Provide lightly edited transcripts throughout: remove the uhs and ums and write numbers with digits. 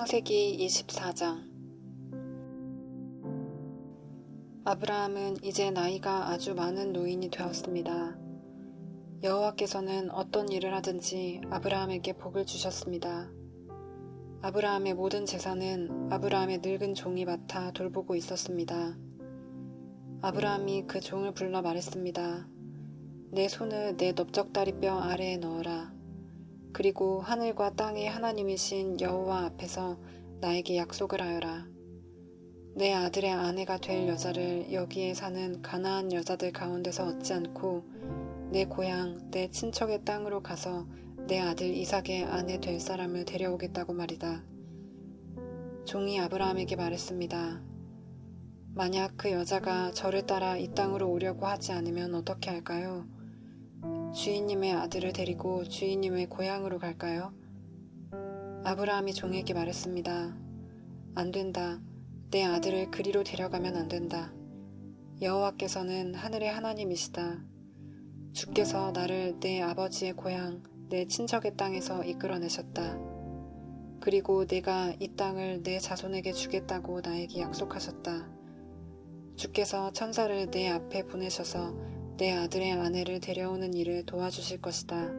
창세기 24장. 아브라함은 이제 나이가 아주 많은 노인이 되었습니다. 여호와께서는 어떤 일을 하든지 아브라함에게 복을 주셨습니다. 아브라함의 모든 재산은 아브라함의 늙은 종이 맡아 돌보고 있었습니다. 아브라함이 그 종을 불러 말했습니다. 내 손을 내 넓적다리뼈 아래에 넣어라. 그리고 하늘과 땅의 하나님이신 여호와 앞에서 나에게 약속을 하여라. 내 아들의 아내가 될 여자를 여기에 사는 가나안 여자들 가운데서 얻지 않고 내 고향, 내 친척의 땅으로 가서 내 아들 이삭의 아내 될 사람을 데려오겠다고 말이다. 종이 아브라함에게 말했습니다. 만약 그 여자가 저를 따라 이 땅으로 오려고 하지 않으면 어떻게 할까요? 주인님의 아들을 데리고 주인님의 고향으로 갈까요? 아브라함이 종에게 말했습니다. 안 된다. 내 아들을 그리로 데려가면 안 된다. 여호와께서는 하늘의 하나님이시다. 주께서 나를 내 아버지의 고향, 내 친척의 땅에서 이끌어내셨다. 그리고 내가 이 땅을 내 자손에게 주겠다고 나에게 약속하셨다. 주께서 천사를 내 앞에 보내셔서 내 아들의 아내를 데려오는 일을 도와주실 것이다.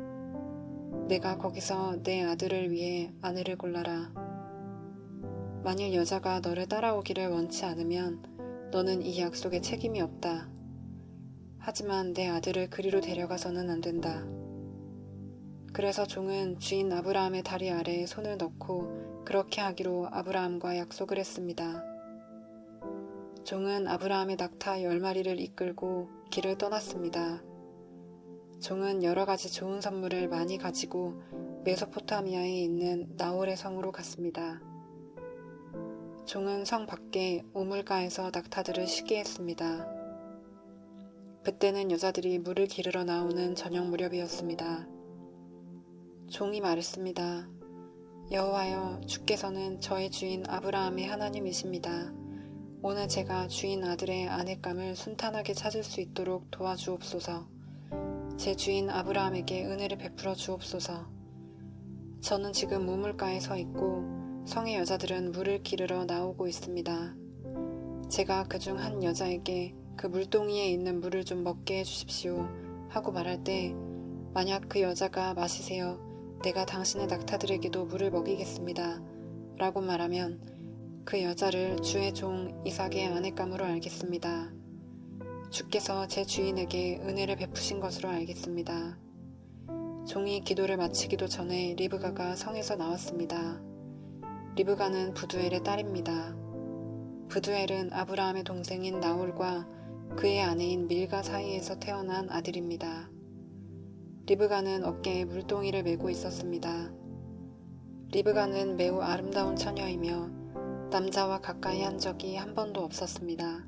내가 거기서 내 아들을 위해 아내를 골라라. 만일 여자가 너를 따라오기를 원치 않으면 너는 이 약속에 책임이 없다. 하지만 내 아들을 그리로 데려가서는 안 된다. 그래서 종은 주인 아브라함의 다리 아래에 손을 넣고 그렇게 하기로 아브라함과 약속을 했습니다. 종은 아브라함의 낙타 10마리를 이끌고 길을 떠났습니다. 종은 여러 가지 좋은 선물을 많이 가지고 메소포타미아에 있는 나홀의 성으로 갔습니다. 종은 성 밖에 우물가에서 낙타들을 쉬게 했습니다. 그때는 여자들이 물을 기르러 나오는 저녁 무렵이었습니다. 종이 말했습니다. 여호와여, 주께서는 저의 주인 아브라함의 하나님이십니다. 오늘 제가 주인 아들의 아내감을 순탄하게 찾을 수 있도록 도와주옵소서. 제 주인 아브라함에게 은혜를 베풀어 주옵소서. 저는 지금 우물가에 서 있고 성의 여자들은 물을 기르러 나오고 있습니다. 제가 그중 한 여자에게 그 물동이에 있는 물을 좀 먹게 해주십시오 하고 말할 때 만약 그 여자가 마시세요. 내가 당신의 낙타들에게도 물을 먹이겠습니다. 라고 말하면 그 여자를 주의 종 이삭의 아내감으로 알겠습니다. 주께서 제 주인에게 은혜를 베푸신 것으로 알겠습니다. 종이 기도를 마치기도 전에 리브가가 성에서 나왔습니다. 리브가는 부두엘의 딸입니다. 부두엘은 아브라함의 동생인 나홀과 그의 아내인 밀가 사이에서 태어난 아들입니다. 리브가는 어깨에 물동이를 메고 있었습니다. 리브가는 매우 아름다운 처녀이며 남자와 가까이 한 적이 한 번도 없었습니다.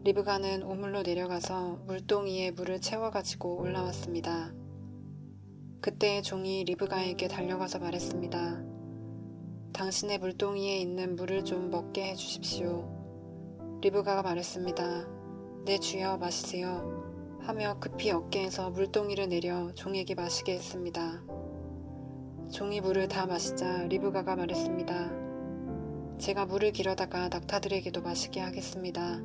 리브가는 우물로 내려가서 물동이에 물을 채워가지고 올라왔습니다. 그때 종이 리브가에게 달려가서 말했습니다. 당신의 물동이에 있는 물을 좀 먹게 해주십시오. 리브가가 말했습니다. 네 주여 마시세요. 하며 급히 어깨에서 물동이를 내려 종에게 마시게 했습니다. 종이 물을 다 마시자 리브가가 말했습니다. 제가 물을 기르다가 낙타들에게도 마시게 하겠습니다.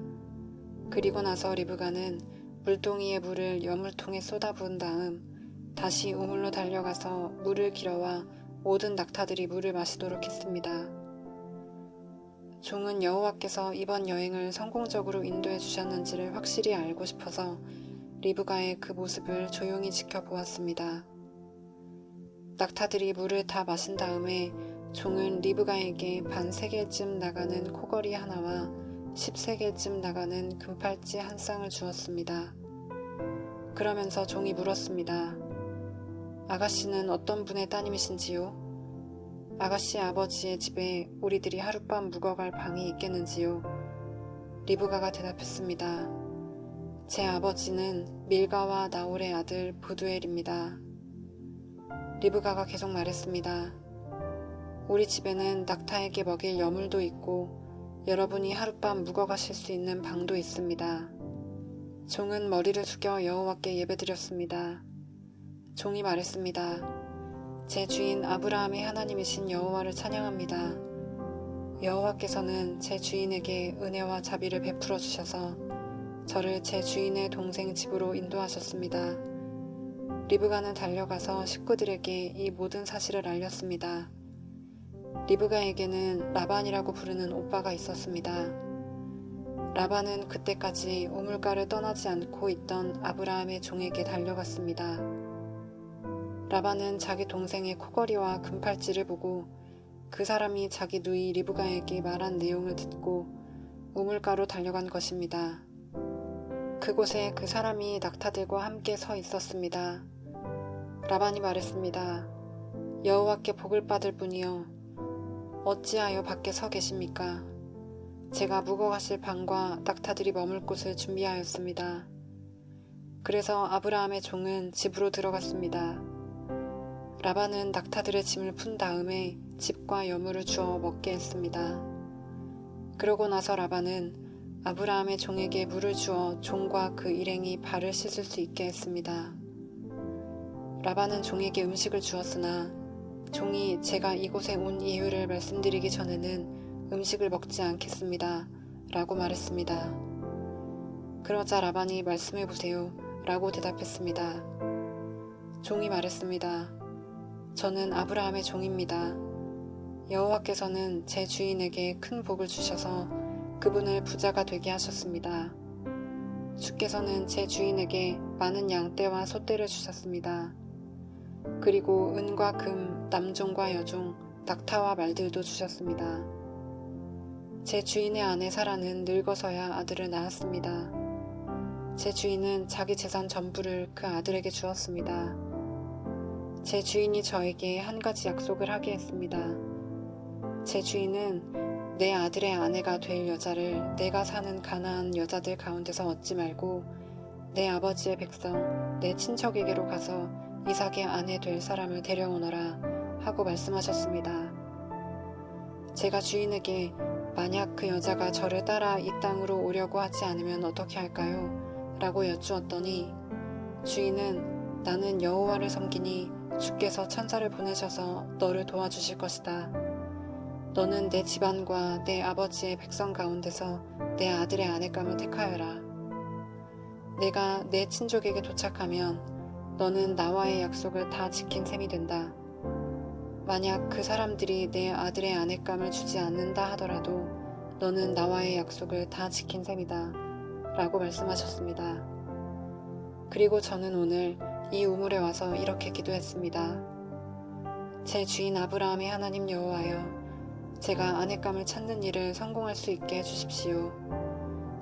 그리고 나서 리브가는 물동이의 물을 여물통에 쏟아부은 다음 다시 우물로 달려가서 물을 길어와 모든 낙타들이 물을 마시도록 했습니다. 종은 여호와께서 이번 여행을 성공적으로 인도해 주셨는지를 확실히 알고 싶어서 리브가의 그 모습을 조용히 지켜보았습니다. 낙타들이 물을 다 마신 다음에 종은 리브가에게 반세겔쯤 나가는 코걸이 하나와 10세겔쯤 나가는 금팔찌 한 쌍을 주었습니다. 그러면서 종이 물었습니다. 아가씨는 어떤 분의 따님이신지요? 아가씨 아버지의 집에 우리들이 하룻밤 묵어갈 방이 있겠는지요? 리브가가 대답했습니다. 제 아버지는 밀가와 나홀의 아들 부두엘입니다. 리브가가 계속 말했습니다. 우리 집에는 낙타에게 먹일 여물도 있고 여러분이 하룻밤 묵어가실 수 있는 방도 있습니다. 종은 머리를 숙여 여호와께 예배드렸습니다. 종이 말했습니다. 제 주인 아브라함의 하나님이신 여호와를 찬양합니다. 여호와께서는 제 주인에게 은혜와 자비를 베풀어 주셔서 저를 제 주인의 동생 집으로 인도하셨습니다. 리브가는 달려가서 식구들에게 이 모든 사실을 알렸습니다. 리브가에게는 라반이라고 부르는 오빠가 있었습니다. 라반은 그때까지 우물가를 떠나지 않고 있던 아브라함의 종에게 달려갔습니다. 라반은 자기 동생의 코걸이와 금팔찌를 보고 그 사람이 자기 누이 리브가에게 말한 내용을 듣고 우물가로 달려간 것입니다. 그곳에 그 사람이 낙타들과 함께 서 있었습니다. 라반이 말했습니다. 여호와께 복을 받을 분이여, 어찌하여 밖에 서 계십니까? 제가 묵어가실 방과 낙타들이 머물 곳을 준비하였습니다. 그래서 아브라함의 종은 집으로 들어갔습니다. 라반은 낙타들의 짐을 푼 다음에 집과 여물을 주어 먹게 했습니다. 그러고 나서 라반은 아브라함의 종에게 물을 주어 종과 그 일행이 발을 씻을 수 있게 했습니다. 라반은 종에게 음식을 주었으나 종이 제가 이곳에 온 이유를 말씀드리기 전에는 음식을 먹지 않겠습니다. 라고 말했습니다. 그러자 라반이 말씀해 보세요. 라고 대답했습니다. 종이 말했습니다. 저는 아브라함의 종입니다. 여호와께서는 제 주인에게 큰 복을 주셔서 그분을 부자가 되게 하셨습니다. 주께서는 제 주인에게 많은 양떼와 소떼를 주셨습니다. 그리고 은과 금, 남종과 여종, 낙타와 말들도 주셨습니다. 제 주인의 아내 사라는 늙어서야 아들을 낳았습니다. 제 주인은 자기 재산 전부를 그 아들에게 주었습니다. 제 주인이 저에게 한 가지 약속을 하게 했습니다. 제 주인은 내 아들의 아내가 될 여자를 내가 사는 가나안 여자들 가운데서 얻지 말고 내 아버지의 백성, 내 친척에게로 가서 이삭의 아내 될 사람을 데려오너라 하고 말씀하셨습니다. 제가 주인에게 만약 그 여자가 저를 따라 이 땅으로 오려고 하지 않으면 어떻게 할까요? 라고 여쭈었더니 주인은 나는 여호와를 섬기니 주께서 천사를 보내셔서 너를 도와주실 것이다. 너는 내 집안과 내 아버지의 백성 가운데서 내 아들의 아내감을 택하여라. 내가 내 친족에게 도착하면 너는 나와의 약속을 다 지킨 셈이 된다. 만약 그 사람들이 내 아들의 아내감을 주지 않는다 하더라도 너는 나와의 약속을 다 지킨 셈이다. 라고 말씀하셨습니다. 그리고 저는 오늘 이 우물에 와서 이렇게 기도했습니다. 제 주인 아브라함의 하나님 여호와여, 제가 아내감을 찾는 일을 성공할 수 있게 해주십시오.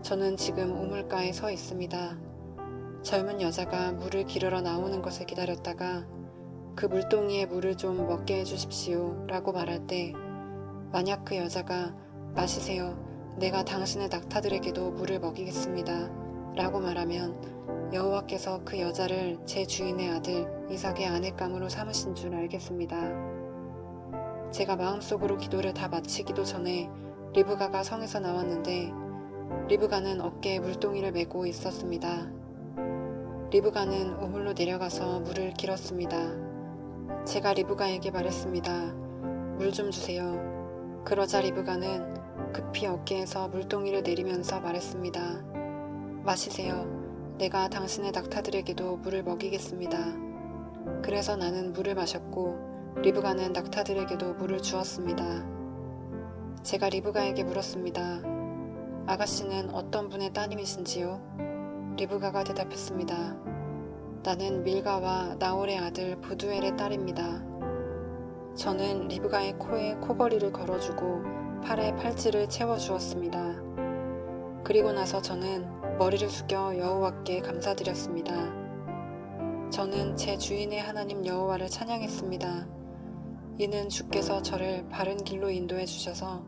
저는 지금 우물가에 서 있습니다. 젊은 여자가 물을 기르러 나오는 것을 기다렸다가 그 물동이에 물을 좀 먹게 해주십시오 라고 말할 때 만약 그 여자가 마시세요. 내가 당신의 낙타들에게도 물을 먹이겠습니다. 라고 말하면 여호와께서 그 여자를 제 주인의 아들 이삭의 아내감으로 삼으신 줄 알겠습니다. 제가 마음속으로 기도를 다 마치기도 전에 리브가가 성에서 나왔는데 리브가는 어깨에 물동이를 메고 있었습니다. 리브가는 우물로 내려가서 물을 길었습니다. 제가 리브가에게 말했습니다. 물 좀 주세요. 그러자 리브가는 급히 어깨에서 물동이를 내리면서 말했습니다. 마시세요. 내가 당신의 낙타들에게도 물을 먹이겠습니다. 그래서 나는 물을 마셨고 리브가는 낙타들에게도 물을 주었습니다. 제가 리브가에게 물었습니다. 아가씨는 어떤 분의 따님이신지요? 리브가가 대답했습니다. 나는 밀가와 나홀의 아들 부두엘의 딸입니다. 저는 리브가의 코에 코걸이를 걸어주고 팔에 팔찌를 채워주었습니다. 그리고 나서 저는 머리를 숙여 여호와께 감사드렸습니다. 저는 제 주인의 하나님 여호와를 찬양했습니다. 이는 주께서 저를 바른 길로 인도해 주셔서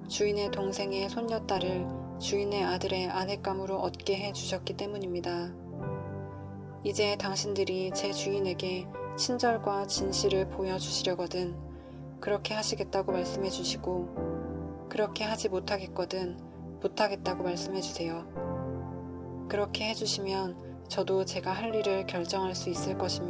주인의 동생의 손녀딸을 주인의 아들의 아내감으로 얻게 해 주셨기 때문입니다. 이제 당신들이 제 주인에게 친절과 진실을 보여주시려거든 그렇게 하시겠다고 말씀해 주시고 그렇게 하지 못하겠거든 못하겠다고 말씀해 주세요. 그렇게 해주시면 저도 제가 할 일을 결정할 수 있을 것입니다.